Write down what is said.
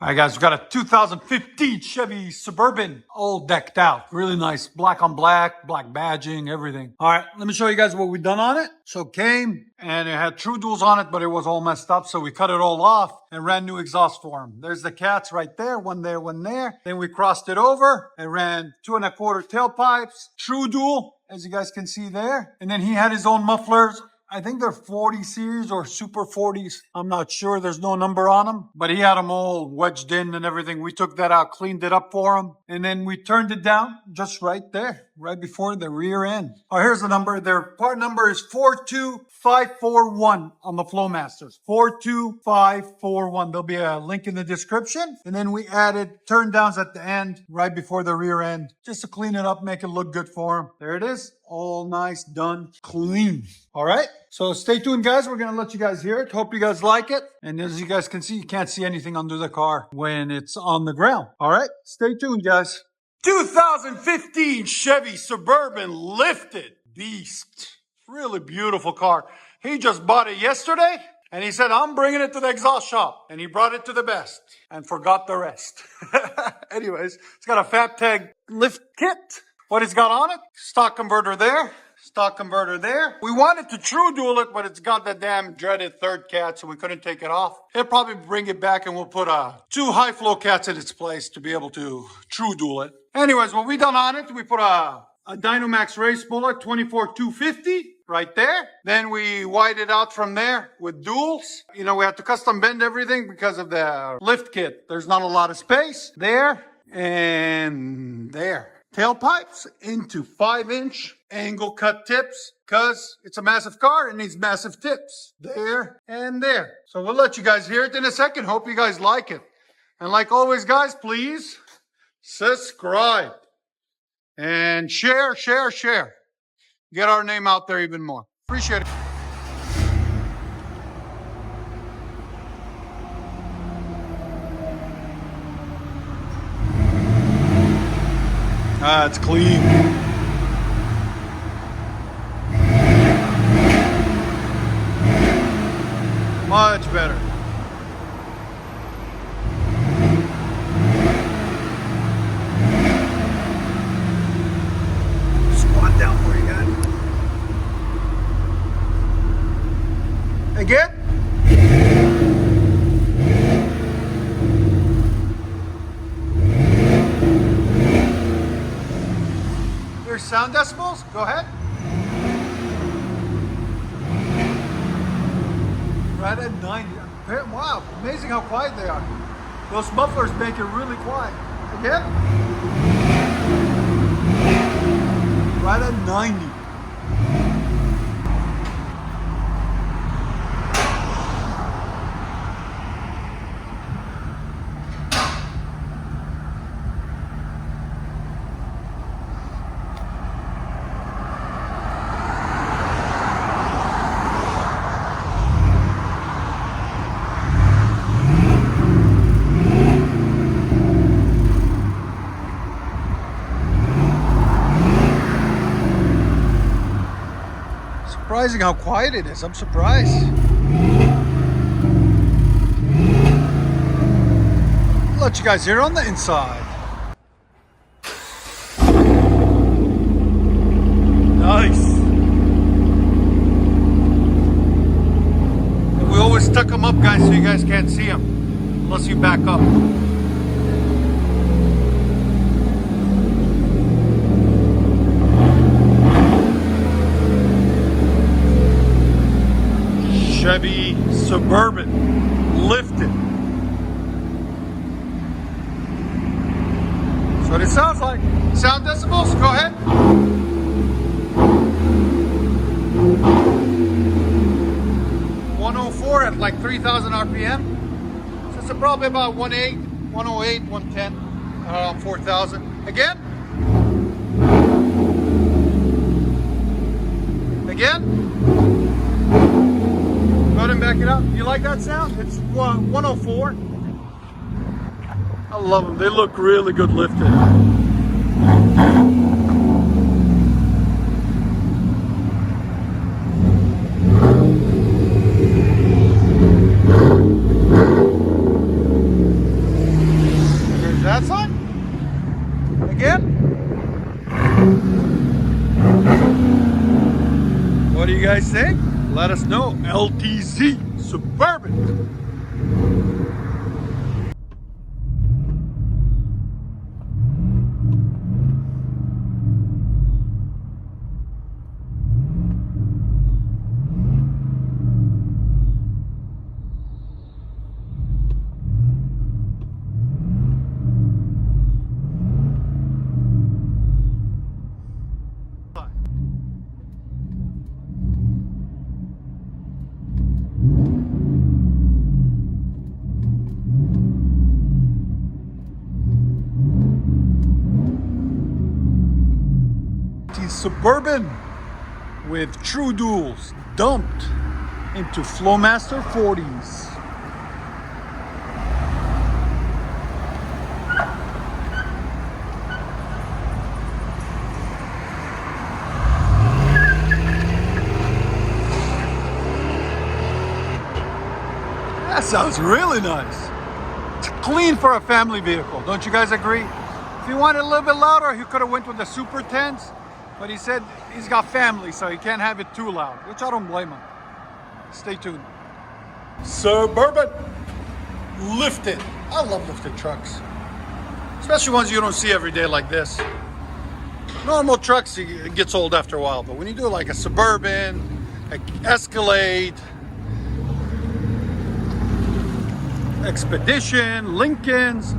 All right, guys, we got a 2015 Chevy Suburban, all decked out. Really nice, black on black, black badging, everything. All right, let me show you guys what we've done on it. So it came and it had true duals on it, but it was all messed up. So we cut it all off and ran new exhaust for him. There's the cats right there, one there, one there. Then we crossed it over and ran 2 1/4 tailpipes, true dual, as you guys can see there. And then he had his own mufflers. I think they're 40 series or Super 40s. I'm not sure. There's no number on them. But he had them all wedged in and everything. We took that out, cleaned it up for him. And then we turned it down just right there, right before the rear end. Oh, here's the number. Their part number is 42541 on the Flowmasters. 42541. There'll be a link in the description. And then we added turn downs at the end, right before the rear end, just to clean it up, make it look good for him. There it is. All nice, done, clean. All right. So stay tuned, guys. We're going to let you guys hear it. Hope you guys like it. And as you guys can see, you can't see anything under the car when it's on the ground. All right. Stay tuned, guys. 2015 Chevy Suburban lifted beast. Really beautiful car. He just bought it yesterday. And he said, I'm bringing it to the exhaust shop. And he brought it to the best and forgot the rest. Anyways, it's got a Fat Tag lift kit. What it's got on it? Stock converter there. Stock converter there. We wanted to true dual it, but it's got the damn dreaded third cat, so we couldn't take it off. He'll probably bring it back and we'll put 2 high flow cats in its place to be able to true dual it. Anyways, what we done on it, we put a Dynomax race bullet 24250 right there. Then we wired it out from there with duals. You know, we had to custom bend everything because of the lift kit. There's not a lot of space there and there. Tailpipes into 5-inch angle cut tips because it's a massive car and needs massive tips there and there. So we'll let you guys hear it in a second. Hope you guys like it. And like always, guys, please subscribe and share. Get our name out there even more. Appreciate it. It's clean. Much better. Squat down for you guys. Again. Sound decibels, go ahead. Right at 90. Wow, amazing how quiet they are. Those mufflers make it really quiet. Again. Right at 90. Surprising how quiet it is. I'm surprised. I'll let you guys hear on the inside. Nice. And we always tuck them up, guys, so you guys can't see them unless you back up. Chevy Suburban lifted. That's what it sounds like. Sound decibels, go ahead. 104 at like 3,000 RPM. So it's probably about 108, 110, around 4,000. Again. Again. Go ahead and back it up. You like that sound? It's 104. I love them. They look really good lifted. that side? Again? What do you guys think? Let us know. LTZ Suburban. Suburban with true duals dumped into Flowmaster 40s. That sounds really nice. It's clean for a family vehicle, don't you guys agree? If he wanted a little bit louder, he could have went with the Super 10s. But he said he's got family, so he can't have it too loud, which I don't blame him. Stay tuned. Suburban lifted. I love lifted trucks, especially ones you don't see every day like this. Normal trucks, it gets old after a while, but when you do like a Suburban, an Escalade, Expedition, Lincolns,